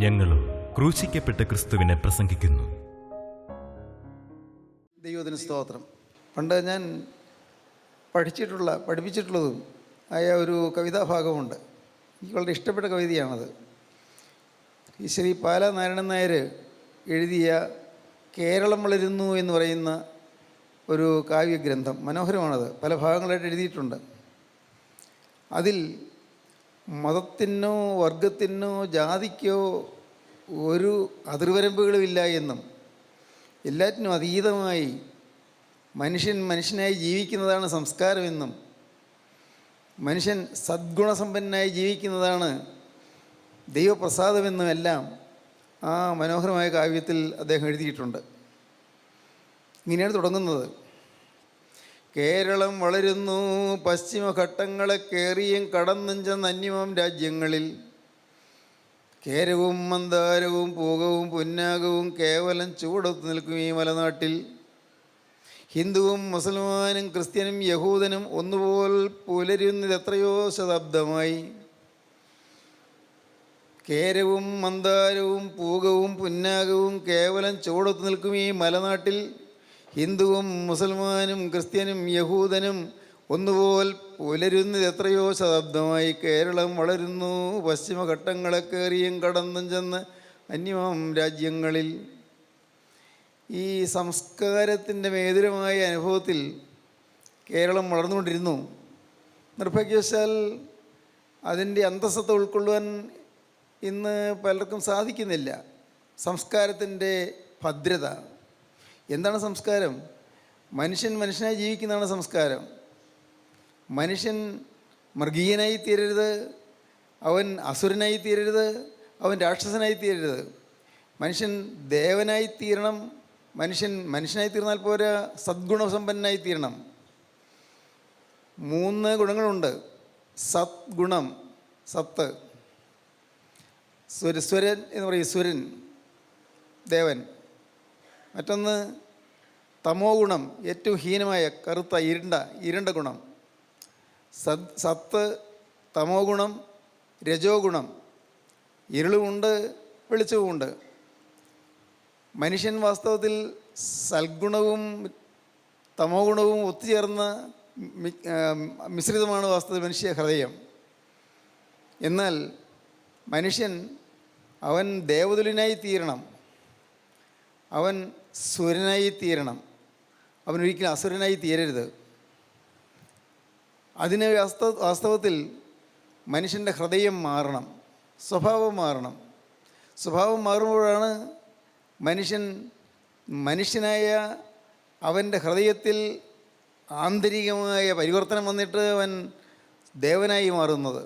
ഞങ്ങളും ക്രൂശിക്കപ്പെട്ട ക്രിസ്തുവിനെ പ്രസംഗിക്കുന്നു. ദൈവത്തിന് സ്തോത്രം. പണ്ട് ഞാൻ പഠിപ്പിച്ചിട്ടുള്ളതും ആയ ഒരു കവിതാഭാഗമുണ്ട്. എനിക്ക് വളരെ ഇഷ്ടപ്പെട്ട കവിതയാണത്. ഈ ശ്രീ പാല നാരായണൻ നായർ എഴുതിയ കേരളം വളരുന്നു എന്ന് പറയുന്ന ഒരു കാവ്യഗ്രന്ഥം. മനോഹരമാണത്. പല ഭാഗങ്ങളായിട്ട് എഴുതിയിട്ടുണ്ട്. അതിൽ മതത്തിനോ വർഗത്തിനോ ജാതിക്കോ ഒരു അതിർവരമ്പുകളുമില്ല എന്നും എല്ലാറ്റിനും അതീതമായി മനുഷ്യനായി ജീവിക്കുന്നതാണ് സംസ്കാരമെന്നും മനുഷ്യൻ സദ്ഗുണസമ്പന്നനായി ജീവിക്കുന്നതാണ് ദൈവപ്രസാദമെന്നും എല്ലാം ആ മനോഹരമായ കാവ്യത്തിൽ അദ്ദേഹം എഴുതിയിട്ടുണ്ട്. ഇങ്ങനെയാണ് തുടങ്ങുന്നത്. കേരളം വളരുന്നു പശ്ചിമഘട്ടങ്ങളെ കേറിയും കടന്നും ചെന്ന അന്യമം രാജ്യങ്ങളിൽ. കേരവും മന്ദാരവും പൂകവും പുന്നാകവും കേവലം ചൂടൊത്തു നിൽക്കും ഈ മലനാട്ടിൽ. ഹിന്ദുവും മുസൽമാനും ക്രിസ്ത്യനും യഹൂദനും ഒന്നുപോൽ പുലരുന്നത് എത്രയോ ശതാബ്ദമായി. കേരവും മന്ദാരവും പൂകവും പുന്നാകവും കേവലം ചൂടൊത്തു നിൽക്കും ഈ മലനാട്ടിൽ. ഹിന്ദുവും മുസൽമാനും ക്രിസ്ത്യനും യഹൂദനും ഒന്നുപോൽ പുലരുന്നത് എത്രയോ ശതാബ്ദമായി. കേരളം വളരുന്നു പശ്ചിമഘട്ടങ്ങളെ കയറിയും കടന്നും ചെന്ന് അന്യമം രാജ്യങ്ങളിൽ. ഈ സംസ്കാരത്തിൻ്റെ മേതുരമായ അനുഭവത്തിൽ കേരളം വളർന്നുകൊണ്ടിരുന്നു. നിർഭാഗ്യവശാൽ അതിൻ്റെ അന്തസ്സത്ത ഉൾക്കൊള്ളുവാൻ ഇന്ന് പലർക്കും സാധിക്കുന്നില്ല. സംസ്കാരത്തിൻ്റെ ഭദ്രത എന്താണ്? സംസ്കാരം മനുഷ്യനായി ജീവിക്കുന്നതാണ് സംസ്കാരം. മനുഷ്യൻ മൃഗീയനായി തീരരുത്, അവൻ അസുരനായി തീരരുത്, അവൻ രാക്ഷസനായി തീരരുത്. മനുഷ്യൻ ദേവനായി തീരണം. മനുഷ്യനായി തീർന്നാൽ പോരാ, സദ്ഗുണസമ്പന്നനായി തീരണം. 3 ഗുണങ്ങളുണ്ട്. സദ്ഗുണം, സത്ത്. സ്വരൻ എന്ന് പറയും, സുരൻ ദേവൻ. മറ്റൊന്ന് തമോ ഗുണം, ഏറ്റവും ഹീനമായ കറുത്ത ഇരുണ്ട ഗുണം. സത്ത്, തമോ ഗുണം, രജോ ഗുണം. ഇരുളുമുണ്ട് വെളിച്ചവുമുണ്ട്. മനുഷ്യൻ വാസ്തവത്തിൽ സൽഗുണവും തമോ ഗുണവും ഒത്തുചേർന്ന മിശ്രിതമാണ് വാസ്തവത്തിൽ മനുഷ്യ ഹൃദയം. എന്നാൽ മനുഷ്യൻ അവൻ ദേവതുല്യനായി തീരണം, അവൻ സുരനായി തീരണം, അവനൊരിക്കലും അസുരനായി തീരരുത്. അതിന് വാസ്തവത്തിൽ മനുഷ്യൻ്റെ ഹൃദയം മാറണം, സ്വഭാവം മാറണം. സ്വഭാവം മാറുമ്പോഴാണ് മനുഷ്യനായ അവൻ്റെ ഹൃദയത്തിൽ ആന്തരികമായ പരിവർത്തനം വന്നിട്ട് അവൻ ദേവനായി മാറുന്നത്,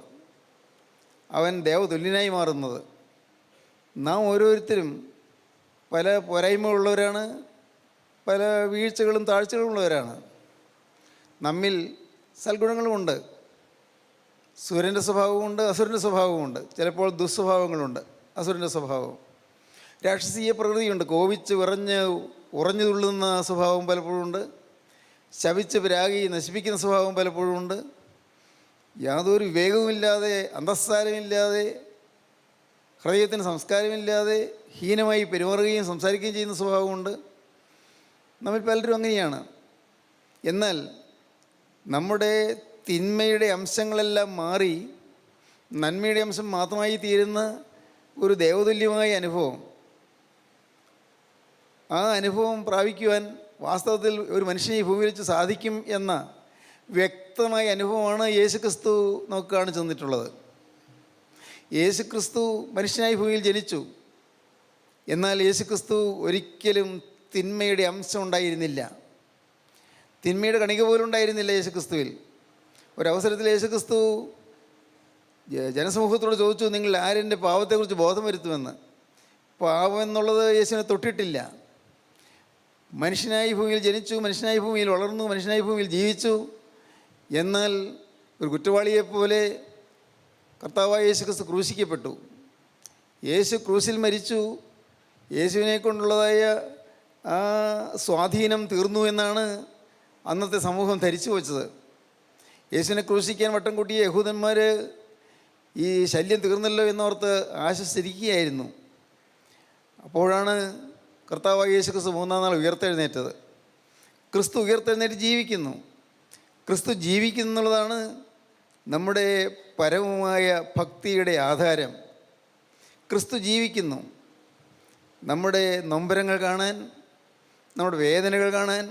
അവൻ ദേവതുല്യനായി മാറുന്നത്. നാം ഓരോരുത്തരും പല പോരായ്മകളുള്ളവരാണ്, പല വീഴ്ചകളും താഴ്ചകളും ഉള്ളവരാണ്. നമ്മിൽ സൽഗുണങ്ങളുമുണ്ട്, സൂര്യൻ്റെ സ്വഭാവമുണ്ട്, അസുരൻ്റെ സ്വഭാവമുണ്ട്. ചിലപ്പോൾ ദുസ്വഭാവങ്ങളുണ്ട്, അസുരൻ്റെ സ്വഭാവം. രാക്ഷസീയ പ്രകൃതിയുണ്ട്, കോപിച്ച് ഉറഞ്ഞു തുള്ളുന്ന സ്വഭാവം പലപ്പോഴുമുണ്ട്. ശപിച്ച് പിരാഗി നശിപ്പിക്കുന്ന സ്വഭാവം പലപ്പോഴുമുണ്ട്. യാതൊരു വിവേകവുമില്ലാതെ, അന്തസ്സാരമില്ലാതെ, ഹൃദയത്തിന് സംസ്കാരമില്ലാതെ ഹീനമായി പെരുമാറുകയും സംസാരിക്കുകയും ചെയ്യുന്ന സ്വഭാവമുണ്ട്. നമ്മിൽ പലരും അങ്ങനെയാണ്. എന്നാൽ നമ്മുടെ തിന്മയുടെ അംശങ്ങളെല്ലാം മാറി നന്മയുടെ അംശം മാത്രമായി തീരുന്ന ഒരു ദേവതുല്യമായ അനുഭവം, ആ അനുഭവം പ്രാപിക്കുവാൻ വാസ്തവത്തിൽ ഒരു മനുഷ്യനെ ഈ ഭൂമിയിൽ വെച്ച് സാധിക്കും എന്ന വ്യക്തമായ അനുഭവമാണ് യേശുക്രിസ്തു നമുക്ക് കാണിച്ചു തന്നിട്ടുള്ളത്. യേശുക്രിസ്തു മനുഷ്യനായി ഭൂമിയിൽ ജനിച്ചു. എന്നാൽ യേശുക്രിസ്തു ഒരിക്കലും തിന്മയുടെ അംശം ഉണ്ടായിരുന്നില്ല, തിന്മയുടെ കണിക പോലും ഉണ്ടായിരുന്നില്ല യേശുക്രിസ്തുവിൽ. ഒരവസരത്തിൽ യേശുക്രിസ്തു ജനസമൂഹത്തോട് ചോദിച്ചു, നിങ്ങൾ ആരെൻ്റെ പാവത്തെക്കുറിച്ച് ബോധം വരുത്തുമെന്ന്. പാവം എന്നുള്ളത് യേശുവിനെ തൊട്ടിട്ടില്ല. മനുഷ്യനായി ഭൂമിയിൽ ജനിച്ചു, മനുഷ്യനായി ഭൂമിയിൽ വളർന്നു, മനുഷ്യനായി ഭൂമിയിൽ ജീവിച്ചു. എന്നാൽ ഒരു കുറ്റവാളിയെപ്പോലെ കർത്താവായ യേശുക്രിസ്തു ക്രൂശിക്കപ്പെട്ടു. യേശു ക്രൂശിൽ മരിച്ചു. യേശുവിനെ കൊണ്ടുള്ളതായ ആ സ്വാധീനം തീർന്നു എന്നാണ് അന്നത്തെ സമൂഹം ധരിച്ചു വച്ചത്. യേശുവിനെ ക്രൂശിക്കാൻ വട്ടം കൂട്ടിയ യഹൂദന്മാർ ഈ ശല്യം തീർന്നല്ലോ എന്നോർത്ത് ആശ്വസിച്ചിരിക്കുകയായിരുന്നു. അപ്പോഴാണ് കർത്താവായ യേശു ക്രിസ്തു മൂന്നാം നാൾ ഉയർത്തെഴുന്നേറ്റത്. ക്രിസ്തു ഉയർത്തെഴുന്നേറ്റ് ജീവിക്കുന്നു. ക്രിസ്തു ജീവിക്കുന്നുള്ളതാണ് നമ്മുടെ പരമമായ ഭക്തിയുടെ ആധാരം. ക്രിസ്തു ജീവിക്കുന്നു. നമ്മുടെ നൊമ്പരങ്ങൾ കാണാൻ, നമ്മുടെ വേദനകൾ കാണാൻ,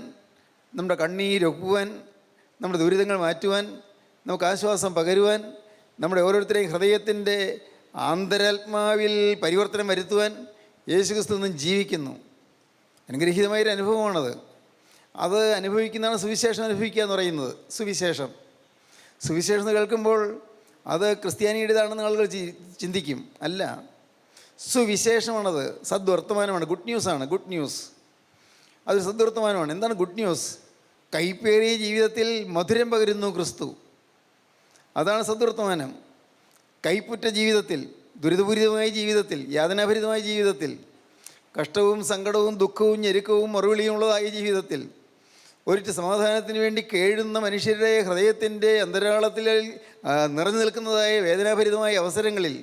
നമ്മുടെ കണ്ണീരൊപ്പുവാൻ, നമ്മുടെ ദുരിതങ്ങൾ മാറ്റുവാൻ, നമുക്ക് ആശ്വാസം പകരുവാൻ, നമ്മുടെ ഓരോരുത്തരെയും ഹൃദയത്തിൻ്റെ ആന്തരാത്മാവിൽ പരിവർത്തനം വരുത്തുവാൻ യേശുക്രിസ്തു നിന്നും ജീവിക്കുന്നു. അനുഗ്രഹീതമായൊരു അനുഭവമാണത്. അത് അനുഭവിക്കുന്നതാണ് സുവിശേഷം അനുഭവിക്കുക എന്ന് പറയുന്നത്. സുവിശേഷം കേൾക്കുമ്പോൾ അത് ക്രിസ്ത്യാനിയുടേതാണെന്ന് ആളുകൾ ചിന്തിക്കും. അല്ല, സുവിശേഷമാണത്. സദ്വർത്തമാനമാണ്. ഗുഡ് ന്യൂസാണ്. ഗുഡ് ന്യൂസ് അതൊരു സദ്വർത്തമാനമാണ്. എന്താണ് ഗുഡ് ന്യൂസ്? കൈപ്പേറിയ ജീവിതത്തിൽ മധുരം പകരുന്നു ക്രിസ്തു. അതാണ് സദ്വർത്തമാനം. കൈപ്പുറ്റ ജീവിതത്തിൽ, ദുരിതപൂരിതമായ ജീവിതത്തിൽ, യാതനാഭരിതമായ ജീവിതത്തിൽ, കഷ്ടവും സങ്കടവും ദുഃഖവും ഞെരുക്കവും മറുവിളിയും ഉള്ളതായ ജീവിതത്തിൽ ഒരിറ്റ് സമാധാനത്തിന് വേണ്ടി കേഴുന്ന മനുഷ്യരുടെ ഹൃദയത്തിൻ്റെ അന്തരാളത്തിൽ നിറഞ്ഞു നിൽക്കുന്നതായ വേദനാഭരിതമായ അവസരങ്ങളിൽ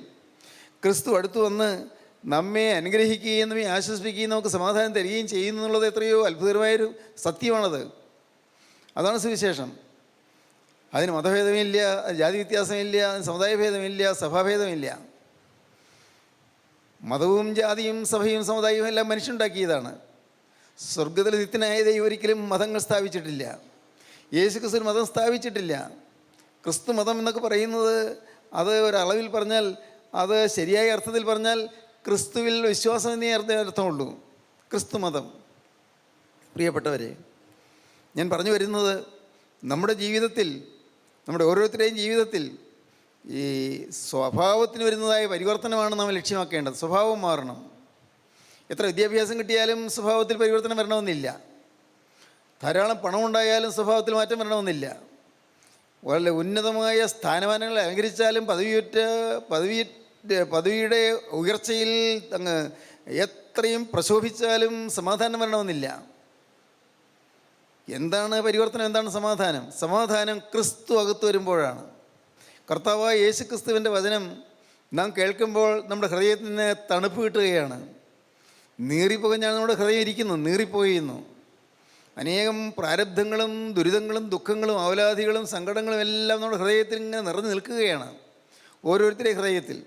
ക്രിസ്തു അടുത്തു വന്ന് നമ്മെ അനുഗ്രഹിക്കുകയും നമ്മെ ആശ്വസിപ്പിക്കുകയും നമുക്ക് സമാധാനം തരികയും ചെയ്യുന്നു എന്നുള്ളത് എത്രയോ അത്ഭുതകരമായൊരു സത്യമാണത്. അതാണ് സുവിശേഷം. അതിന് മതഭേദമില്ല, ജാതി വ്യത്യാസമില്ല, സമുദായ ഭേദമില്ല, സഭാഭേദമില്ല. മതവും ജാതിയും സഭയും സമുദായവും എല്ലാം മനുഷ്യനുണ്ടാക്കിയതാണ്. സ്വർഗത്തിൽ നിത്യനായ ദൈവം ഒരിക്കലും മതങ്ങൾ സ്ഥാപിച്ചിട്ടില്ല. യേശു ക്രിസ്തു മതം സ്ഥാപിച്ചിട്ടില്ല. ക്രിസ്തു മതം എന്നൊക്കെ പറയുന്നത് അത് ഒരളവിൽ പറഞ്ഞാൽ, അത് ശരിയായ അർത്ഥത്തിൽ പറഞ്ഞാൽ ക്രിസ്തുവിൽ വിശ്വാസം എന്നേ അർത്ഥമുള്ളൂ. ക്രിസ്തു മതം. പ്രിയപ്പെട്ടവരെ, ഞാൻ പറഞ്ഞു വരുന്നത്, നമ്മുടെ ജീവിതത്തിൽ, നമ്മുടെ ഓരോരുത്തരുടെയും ജീവിതത്തിൽ ഈ സ്വഭാവത്തിന് വരുന്നതായ പരിവർത്തനമാണ് നാം ലക്ഷ്യമാക്കേണ്ടത്. സ്വഭാവം മാറണം. എത്ര വിദ്യാഭ്യാസം കിട്ടിയാലും സ്വഭാവത്തിൽ പരിവർത്തനം വരണമെന്നില്ല. ധാരാളം പണമുണ്ടായാലും സ്വഭാവത്തിൽ മാറ്റം വരണമെന്നില്ല. വളരെ ഉന്നതമായ സ്ഥാനമാനങ്ങൾ അലങ്കരിച്ചാലും പദവിയുടെ ഉയർച്ചയിൽ അങ്ങ് എത്രയും പ്രശോഭിച്ചാലും സമാധാനം വരണമെന്നില്ല. എന്താണ് പരിവർത്തനം? എന്താണ് സമാധാനം? സമാധാനം ക്രിസ്തു അകത്ത് വരുമ്പോഴാണ്. കർത്താവായ യേശു ക്രിസ്തുവിൻ്റെ വചനം നാം കേൾക്കുമ്പോൾ നമ്മുടെ ഹൃദയത്തിന് തണുപ്പ് കിട്ടുകയാണ്. നീറിപ്പുകഞ്ഞാണ് നമ്മുടെ ഹൃദയം ഇരിക്കുന്നത്, നീറിപ്പോയിരുന്നു. അനേകം പ്രാരബ്ധങ്ങളും ദുരിതങ്ങളും ദുഃഖങ്ങളും അവലാധികളും സങ്കടങ്ങളും എല്ലാം നമ്മുടെ ഹൃദയത്തിൽ ഇങ്ങനെ നിറഞ്ഞു നിൽക്കുകയാണ്. ഓരോരുത്തരുടെയും ഹൃദയത്തിൽ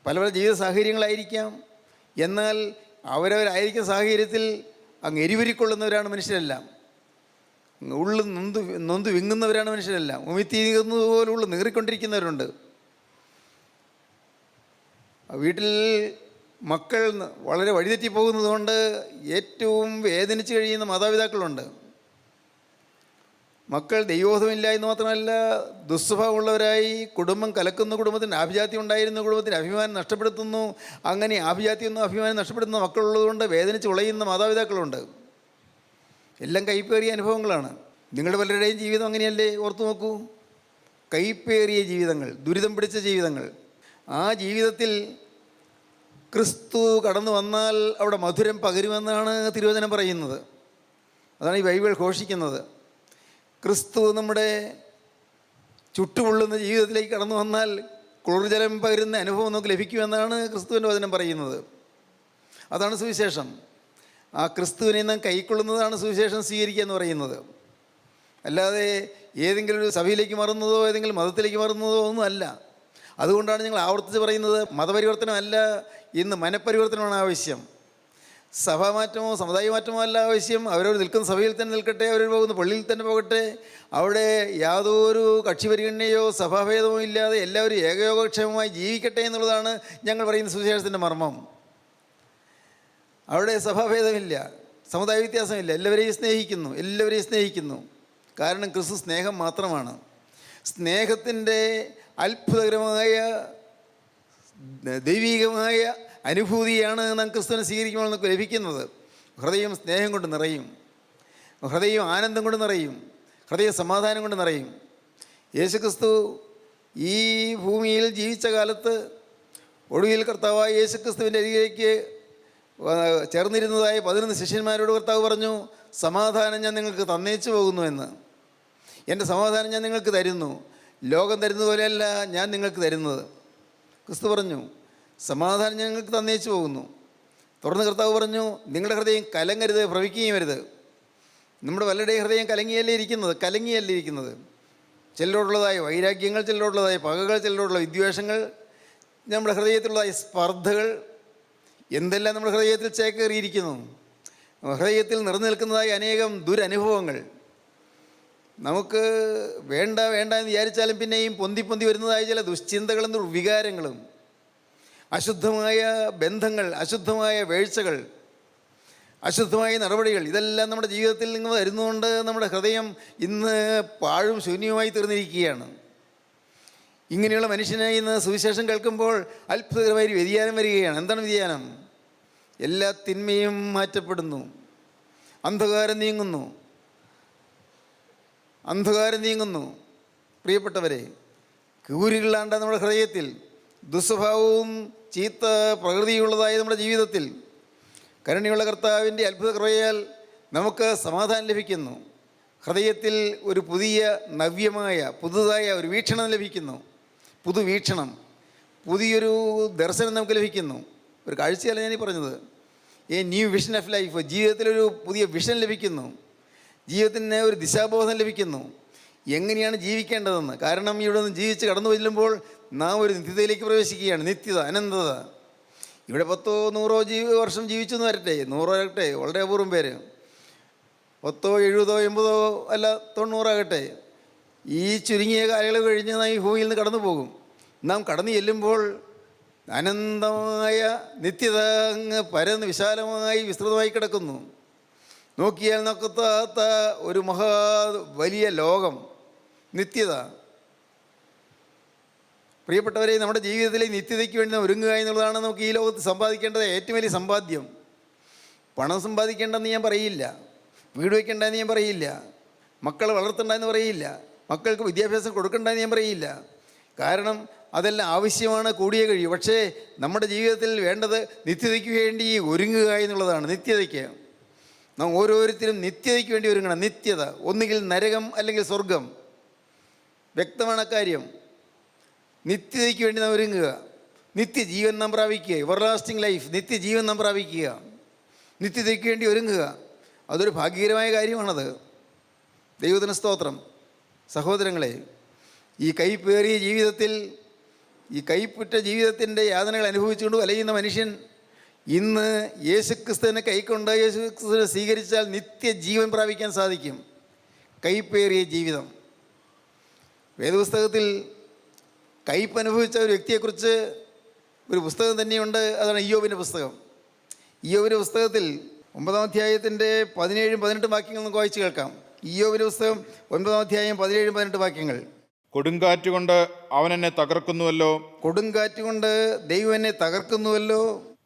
പല പല ജീവിത സാഹചര്യങ്ങളായിരിക്കാം. എന്നാൽ അവരവരായിരിക്കുന്ന സാഹചര്യത്തിൽ അങ്ങ് എരിവരിക്കൊള്ളുന്നവരാണ് മനുഷ്യരെല്ലാം. ഉള്ളിൽ നൊന്ത് വിങ്ങുന്നവരാണ് മനുഷ്യരെല്ലാം. ഉമിത്തീരുന്നതുപോലുള്ള നീറിക്കൊണ്ടിരിക്കുന്നവരുണ്ട്. വീട്ടിൽ മക്കൾ വളരെ വഴിതെറ്റി പോകുന്നതുകൊണ്ട് ഏറ്റവും വേദനിച്ച് കഴിയുന്ന മാതാപിതാക്കളുണ്ട്. മക്കൾ ദൈവബോധമില്ല എന്ന് മാത്രമല്ല, ദുസ്വഭാവമുള്ളവരായി കുടുംബം കലക്കുന്നു, കുടുംബത്തിന് ആഭിജാത്യം ഉണ്ടായിരുന്നു, കുടുംബത്തിന് അഭിമാനം നഷ്ടപ്പെടുത്തുന്നു. അങ്ങനെ ആഭിജാത്യമൊന്നും അഭിമാനം നഷ്ടപ്പെടുന്ന മക്കളുള്ളതുകൊണ്ട് വേദനിച്ച് ഉളയുന്ന മാതാപിതാക്കളുണ്ട്. എല്ലാം കൈപ്പേറിയ അനുഭവങ്ങളാണ്. നിങ്ങളുടെ പലരുടെയും ജീവിതം അങ്ങനെയല്ലേ? ഓർത്തു നോക്കൂ. കൈപ്പേറിയ ജീവിതങ്ങൾ, ദുരിതം പിടിച്ച ജീവിതങ്ങൾ. ആ ജീവിതത്തിൽ ക്രിസ്തു കടന്നു വന്നാൽ അവിടെ മധുരം പകരുമെന്നാണ് തിരുവചനം പറയുന്നത്. അതാണ് ഈ ബൈബിൾ ഘോഷിക്കുന്നത്. ക്രിസ്തു നമ്മുടെ ചുട്ടുപൊള്ളുന്ന ജീവിതത്തിലേക്ക് കടന്നു വന്നാൽ കുളിർജലം പകരുന്ന അനുഭവം നമുക്ക് ലഭിക്കുമെന്നാണ് ക്രിസ്തുവിൻ്റെ വചനം പറയുന്നത്. അതാണ് സുവിശേഷം. ആ ക്രിസ്തുവിനെ നാം കൈക്കൊള്ളുന്നതാണ് സുവിശേഷം സ്വീകരിക്കുക എന്ന് പറയുന്നത്. അല്ലാതെ ഏതെങ്കിലും ഒരു സഭയിലേക്ക് മാറുന്നതോ ഏതെങ്കിലും മതത്തിലേക്ക് മാറുന്നതോ ഒന്നും അല്ല. അതുകൊണ്ടാണ് ഞങ്ങൾ ആവർത്തിച്ച് പറയുന്നത്, മതപരിവർത്തനമല്ല, ഇന്ന് മനഃപരിവർത്തനമാണ് ആവശ്യം. സഭാമാറ്റമോ സമുദായ മാറ്റമോ അല്ല ആവശ്യം. അവരവർ നിൽക്കുന്ന സഭയിൽ തന്നെ നിൽക്കട്ടെ, അവർ പോകുന്ന പള്ളിയിൽ തന്നെ പോകട്ടെ. അവിടെ യാതൊരു കക്ഷി പരിഗണനയോ സഭാഭേദമോ ഇല്ലാതെ എല്ലാവരും ഏകയോഗക്ഷേമമായി ജീവിക്കട്ടെ എന്നുള്ളതാണ് ഞങ്ങൾ പറയുന്ന സുവിശേഷത്തിൻ്റെ മർമ്മം. അവിടെ സഭാഭേദമില്ല, സമുദായ വ്യത്യാസമില്ല. എല്ലാവരെയും സ്നേഹിക്കുന്നു. കാരണം ക്രിസ്തു സ്നേഹം മാത്രമാണ്. സ്നേഹത്തിൻ്റെ അത്ഭുതകരമായ ദൈവികമായ അനുഭൂതിയാണ് നാം ക്രിസ്തുവിനെ സ്വീകരിക്കുമ്പോൾ നമുക്ക് ലഭിക്കുന്നത്. ഹൃദയം സ്നേഹം കൊണ്ട് നിറയും, ഹൃദയം ആനന്ദം കൊണ്ട് നിറയും, ഹൃദയ സമാധാനം കൊണ്ട് നിറയും. യേശുക്രിസ്തു ഈ ഭൂമിയിൽ ജീവിച്ച കാലത്ത് ഒടുവിൽ കർത്താവായ യേശുക്രിസ്തുവിൻ്റെ അരികിലേക്ക് ചേർന്നിരുന്നതായ 11 ശിഷ്യന്മാരോട് കർത്താവ് പറഞ്ഞു, സമാധാനം ഞാൻ നിങ്ങൾക്ക് തന്നേച്ചു പോകുന്നു എന്ന്. എൻ്റെ സമാധാനം ഞാൻ നിങ്ങൾക്ക് തരുന്നു, ലോകം തരുന്നത് പോലെയല്ല ഞാൻ നിങ്ങൾക്ക് തരുന്നത്. ക്രിസ്തു പറഞ്ഞു, സമാധാനം ഞാൻ നിങ്ങൾക്ക് തന്നേച്ചു പോകുന്നു. തുറന്ന് കർത്താവ് പറഞ്ഞു, നിങ്ങളുടെ ഹൃദയം കലങ്ങരുത്, ഭ്രമിക്കുകയും വരുത്. നമ്മുടെ പലരുടെയും ഹൃദയം കലങ്ങിയല്ലേ ഇരിക്കുന്നത്. ചിലരോടുള്ളതായ വൈരാഗ്യങ്ങൾ, ചിലരോടുള്ളതായ പകകൾ, ചിലരോടുള്ള വിദ്വേഷങ്ങൾ, നമ്മുടെ ഹൃദയത്തിലുള്ളതായ സ്പർദ്ധകൾ, എന്തെല്ലാം നമ്മുടെ ഹൃദയത്തിൽ ചേക്കേറിയിരിക്കുന്നു. ഹൃദയത്തിൽ നിറഞ്ഞു നിൽക്കുന്നതായ അനേകം ദുരനുഭവങ്ങൾ നമുക്ക് വേണ്ട എന്ന് വിചാരിച്ചാലും പിന്നെയും പൊന്തി വരുന്നതായ ചില ദുശ്ചിന്തകളും വികാരങ്ങളും, അശുദ്ധമായ ബന്ധങ്ങൾ, അശുദ്ധമായ വീഴ്ചകൾ, അശുദ്ധമായ നടപടികൾ, ഇതെല്ലാം നമ്മുടെ ജീവിതത്തിൽ നിന്ന് വരുന്നതുകൊണ്ട് നമ്മുടെ ഹൃദയം ഇന്ന് പാഴും ശൂന്യവുമായി തീർന്നിരിക്കുകയാണ്. ഇങ്ങനെയുള്ള മനുഷ്യനെ ഇന്ന് സുവിശേഷം കേൾക്കുമ്പോൾ അത്ഭുതകരമായ ഒരു വ്യതിയാനം വരികയാണ്. എന്താണ് വ്യതിയാനം? എല്ലാ തിന്മയും മാറ്റപ്പെടുന്നു, അന്ധകാരം നീങ്ങുന്നു. പ്രിയപ്പെട്ടവരെ, കൂരികളാണ്ട നമ്മുടെ ഹൃദയത്തിൽ, ദുസ്വഭാവവും ചീത്ത പ്രകൃതിയുള്ളതായ നമ്മുടെ ജീവിതത്തിൽ കരുണയുള്ള കർത്താവിൻ്റെ അത്ഭുത കൃപയാൽ നമുക്ക് സമാധാനം ലഭിക്കുന്നു. ഹൃദയത്തിൽ ഒരു പുതിയ നവ്യമായ പുതുതായ ഒരു വീക്ഷണം ലഭിക്കുന്നു. പുതുവീക്ഷണം, പുതിയൊരു ദർശനം നമുക്ക് ലഭിക്കുന്നു. ഒരു കാഴ്ചയല്ല ഞാൻ പറഞ്ഞത്, a new vision of life. ജീവിതത്തിലൊരു പുതിയ വിഷൻ ലഭിക്കുന്നു, ജീവിതത്തിന് ഒരു ദിശാബോധം ലഭിക്കുന്നു, എങ്ങനെയാണ് ജീവിക്കേണ്ടതെന്ന്. കാരണം ഇവിടെ നിന്ന് ജീവിച്ച് കടന്നു ചെല്ലുമ്പോൾ നാം ഒരു നിത്യതയിലേക്ക് പ്രവേശിക്കുകയാണ്. നിത്യത, അനന്തത. ഇവിടെ 10-100 വർഷം ജീവിച്ചു എന്ന് വരട്ടെ, 100 ആകട്ടെ, വളരെ അപൂർവം പേര്, 10, 70, 80 അല്ല 90 ആകട്ടെ, ഈ ചുരുങ്ങിയ കാലയളവ് കഴിഞ്ഞ് നാം ഈ ഭൂമിയിൽ നിന്ന് കടന്നു പോകും. നാം കടന്നു ചെല്ലുമ്പോൾ അനന്തമായ നിത്യത അങ്ങ് പരന്ന് വിശാലമായി വിസ്തൃതമായി കിടക്കുന്നു. നോക്കിയാൽ നോക്കത്താത്ത ഒരു വലിയ ലോകം, നിത്യത. പ്രിയപ്പെട്ടവരെ, നമ്മുടെ ജീവിതത്തിലെ നിത്യതയ്ക്ക് വേണ്ടി ഒരുങ്ങുക എന്നുള്ളതാണ് നമുക്ക് ഈ ലോകത്ത് സമ്പാദിക്കേണ്ടത് ഏറ്റവും വലിയ സമ്പാദ്യം. പണം സമ്പാദിക്കേണ്ടെന്ന് ഞാൻ പറയില്ല, വീട് വയ്ക്കേണ്ടെന്ന് ഞാൻ പറയില്ല, മക്കളെ വളർത്തണ്ടെന്ന് പറയില്ല, മക്കൾക്ക് വിദ്യാഭ്യാസം കൊടുക്കണ്ടെന്ന് ഞാൻ പറയില്ല. കാരണം അതെല്ലാം ആവശ്യമാണ്, കൂടിയേ കഴിയും. പക്ഷേ നമ്മുടെ ജീവിതത്തിൽ വേണ്ടത് നിത്യതയ്ക്ക് വേണ്ടി ഒരുങ്ങുക എന്നുള്ളതാണ്. നിത്യതയ്ക്ക് നാം ഓരോരുത്തരും നിത്യതയ്ക്ക് വേണ്ടി ഒരുങ്ങണം. നിത്യത, ഒന്നുകിൽ നരകം അല്ലെങ്കിൽ സ്വർഗം. വ്യക്തമാണ് അക്കാര്യം. നിത്യതയ്ക്ക് വേണ്ടി നാം ഒരുങ്ങുക, നിത്യജീവൻ നാം പ്രാപിക്കുക, എവർലാസ്റ്റിംഗ് ലൈഫ്, നിത്യജീവൻ നാം പ്രാപിക്കുക, നിത്യതയ്ക്ക് വേണ്ടി ഒരുങ്ങുക. അതൊരു ഭാഗ്യകരമായ കാര്യമാണത്. ദൈവത്തിന് സ്തോത്രം. സഹോദരങ്ങളെ, ഈ കൈപ്പേറിയ ജീവിതത്തിൽ, ഈ കൈപ്പുറ്റ ജീവിതത്തിൻ്റെ യാതനകൾ അനുഭവിച്ചുകൊണ്ട് വലയുന്ന മനുഷ്യൻ ഇന്ന് യേശുക്രിസ്തുവിനെ കൈക്കൊണ്ട് യേശുക്രിസ്തുവിനെ സ്വീകരിച്ചാൽ നിത്യജീവൻ പ്രാപിക്കാൻ സാധിക്കും. കൈപ്പേറിയ ജീവിതം. വേദപുസ്തകത്തിൽ കയ്പ് അനുഭവിച്ച ഒരു വ്യക്തിയെക്കുറിച്ച് ഒരു പുസ്തകം തന്നെയുണ്ട്. അതാണ് ഇയ്യോബിൻ്റെ പുസ്തകം. ഇയ്യോബിൻ്റെ പുസ്തകത്തിൽ 9-ാം അധ്യായത്തിൻ്റെ 17-18 വാക്യങ്ങൾ നമുക്ക് വായിച്ച് കേൾക്കാം. ഇയ്യോബിൻ്റെ പുസ്തകം 9-ാം അധ്യായം 17-18 വാക്യങ്ങൾ. കൊടുങ്കാറ്റുകൊണ്ട് അവൻ എന്നെ തകർക്കുന്നുവല്ലോ, കൊടുങ്കാറ്റുകൊണ്ട് ദൈവം എന്നെ തകർക്കുന്നുവല്ലോ,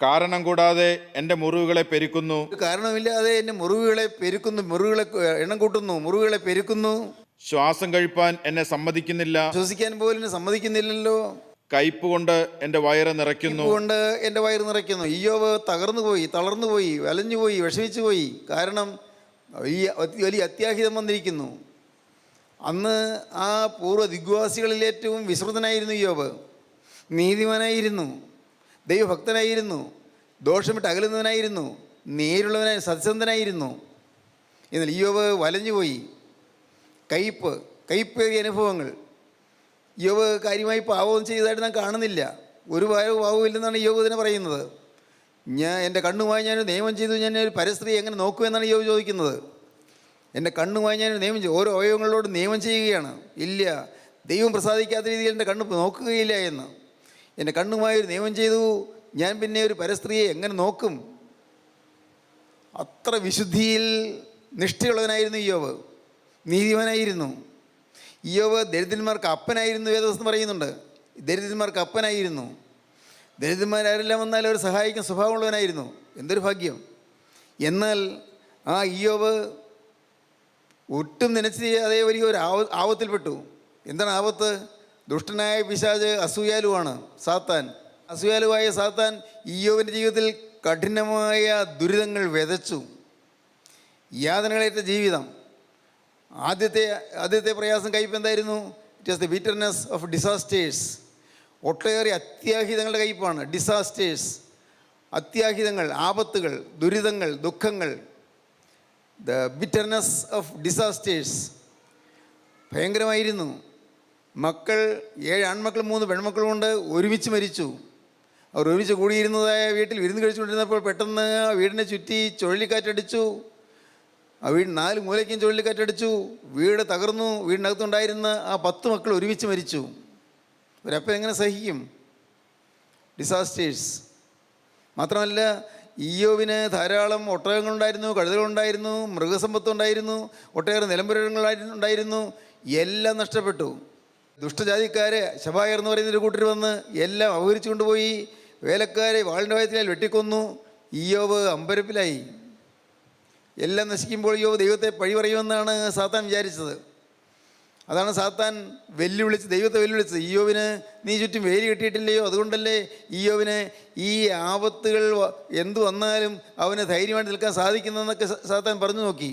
കാരണം കൂടാതെ എൻ്റെ മുറിവുകളെ പെരുക്കുന്നു, കാരണമില്ലാതെ എൻ്റെ മുറിവുകളെ പെരുക്കുന്നു, മുറിവുകളെ എണ്ണം കൂട്ടുന്നു, മുറിവുകളെ പെരുക്കുന്നു. ശ്വാസം കഴിപ്പാൻ എന്നെ സമ്മതിക്കുന്നില്ല, ശ്വസിക്കാൻ പോലും സമ്മതിക്കുന്നില്ലല്ലോ. കയ്പ് കൊണ്ട് എൻ്റെ വയറ് നിറയ്ക്കുന്നു, എൻ്റെ വയറ് നിറയ്ക്കുന്നു. ഇയ്യോബ് തകർന്നുപോയി, തളർന്നുപോയി, വലഞ്ഞുപോയി, വിഷമിച്ചുപോയി. കാരണം വലിയ അത്യാഹിതം വന്നിരിക്കുന്നു. അന്ന് ആ പൂർവ്വ ദിഗ്വാസികളിൽ ഏറ്റവും വിശ്രുതനായിരുന്നു ഇയ്യോബ്. നീതിമാനായിരുന്നു, ദൈവഭക്തനായിരുന്നു, ദോഷമിട്ട് അകലുന്നവനായിരുന്നു, നേരുള്ളവനായി സത്യസന്ധനായിരുന്നു. എന്നാൽ ഇയ്യോബ് വലഞ്ഞുപോയി. കയ്പേറിയ അനുഭവങ്ങൾ. ഇയ്യോബ് കാര്യമായി പാവം ചെയ്തതായിട്ട് നാം കാണുന്നില്ല. ഒരു പാവവും ഇല്ലെന്നാണ് ഇയ്യോബ് തന്നെ പറയുന്നത്. എൻ്റെ കണ്ണുമായി ഞാനൊരു നിയമം ചെയ്തു, ഞാൻ ഒരു പരസ്ത്രീ എങ്ങനെ നോക്കുമെന്നാണ് ഇയ്യോബ് ചോദിക്കുന്നത്. എൻ്റെ കണ്ണുമായി ഞാനൊരു നിയമം ചെയ്തു, ഓരോ അവയവങ്ങളോട് നിയമം ചെയ്യുകയാണ്. ഇല്ല, ദൈവം പ്രസാദിക്കാത്ത രീതിയിൽ എൻ്റെ കണ്ണ് നോക്കുകയില്ല എന്ന്. എൻ്റെ കണ്ണുമായി ഒരു നിയമം ചെയ്തു, ഞാൻ പിന്നെ ഒരു പരസ്ത്രീയെ എങ്ങനെ നോക്കും? അത്ര വിശുദ്ധിയിൽ നിഷ്ഠയുള്ളവനായിരുന്നു ഇയ്യോബ്. നീതിമാനായിരുന്നു ഇയ്യോബ്. ദരിദ്രന്മാർക്ക് അപ്പനായിരുന്നു, വേദവസ്തു പറയുന്നുണ്ട്. ദരിദ്രന്മാർക്ക് അപ്പനായിരുന്നു. ദരിദ്രന്മാരാരെല്ലാം വന്നാൽ അവർ സഹായിക്കാൻ സ്വഭാവമുള്ളവനായിരുന്നു. എന്തൊരു ഭാഗ്യം! എന്നാൽ ആ ഇയ്യോബ് ഒട്ടും നനച്ച് അതേ വലിയൊരു ആപത്തിൽപ്പെട്ടു. എന്താണ് ആപത്ത്? ദുഷ്ടനായ പിശാച് അസൂയാലുവാണ് സാത്താൻ. അസൂയാലുവായ സാത്താൻ ഇയ്യോബിൻ്റെ ജീവിതത്തിൽ കഠിനമായ ദുരിതങ്ങൾ വിതച്ചു. യാതനകളേറ്റ ജീവിതം. ആദ്യത്തെ പ്രയാസം കയ്പ് എന്തായിരുന്നു? It was the bitterness of disasters. ഒട്ടേറെ അത്യാഹിതങ്ങളുടെ കയ്പാണ് ഡിസാസ്റ്റേഴ്സ്. അത്യാഹിതങ്ങൾ, ആപത്തുകൾ, ദുരിതങ്ങൾ, ദുഃഖങ്ങൾ, ദ ബിറ്റർനെസ് ഓഫ് ഡിസാസ്റ്റേഴ്സ് ഭയങ്കരമായിരുന്നു. മക്കൾ 7 ആൺമക്കളും 3 പെൺമക്കളും കൊണ്ട് ഒരുമിച്ച് മരിച്ചു. അവർ ഒരുമിച്ച് കൂടിയിരുന്നതായ വീട്ടിൽ വിരുന്ന് കഴിച്ചുകൊണ്ടിരുന്നപ്പോൾ പെട്ടെന്ന് ആ വീടിനെ ചുറ്റി ചുഴലിക്കാറ്റടിച്ചു. ആ വീട് 4 മൂലയ്ക്കും ചുഴലിക്കാറ്റടിച്ചു. വീട് തകർന്നു. വീടിനകത്തുണ്ടായിരുന്ന ആ 10 മക്കൾ ഒരുമിച്ച് മരിച്ചു. ഒരപ്പൻ എങ്ങനെ സഹിക്കും? ഡിസാസ്റ്റേഴ്സ്. മാത്രമല്ല, ഇയ്യോബിന് ധാരാളം ഒട്ടകങ്ങളുണ്ടായിരുന്നു, കഴുതകളുണ്ടായിരുന്നു, മൃഗസമ്പത്തുണ്ടായിരുന്നു, ഒട്ടേറെ നിലംപുരങ്ങളുണ്ടായിരുന്നു. എല്ലാം നഷ്ടപ്പെട്ടു. ദുഷ്ടജാതിക്കാരെ ശബായർ എന്ന് പറയുന്നൊരു കൂട്ടർ വന്ന് എല്ലാം അപഹരിച്ചു കൊണ്ടുപോയി. വേലക്കാരെ വാളിൻ്റെ വയറ്റിനാൽ വെട്ടിക്കൊന്നു. ഇയ്യോബ് അമ്പരപ്പിലായി. എല്ലാം നശിക്കുമ്പോൾ ഇയ്യോബ് ദൈവത്തെ പഴി പറയുമെന്നാണ് സാത്താൻ വിചാരിച്ചത്. അതാണ് സാത്താൻ ദൈവത്തെ വെല്ലുവിളിച്ചത്. ഇയ്യോബിന് നീ ചുറ്റും വേലി കെട്ടിയിട്ടില്ലയോ? അതുകൊണ്ടല്ലേ ഇയ്യോബിന് ഈ ആപത്തുകൾ എന്തു വന്നാലും അവന് ധൈര്യമായിട്ട് നിൽക്കാൻ സാധിക്കുന്നതെന്നൊക്കെ സാത്താൻ പറഞ്ഞു നോക്കി.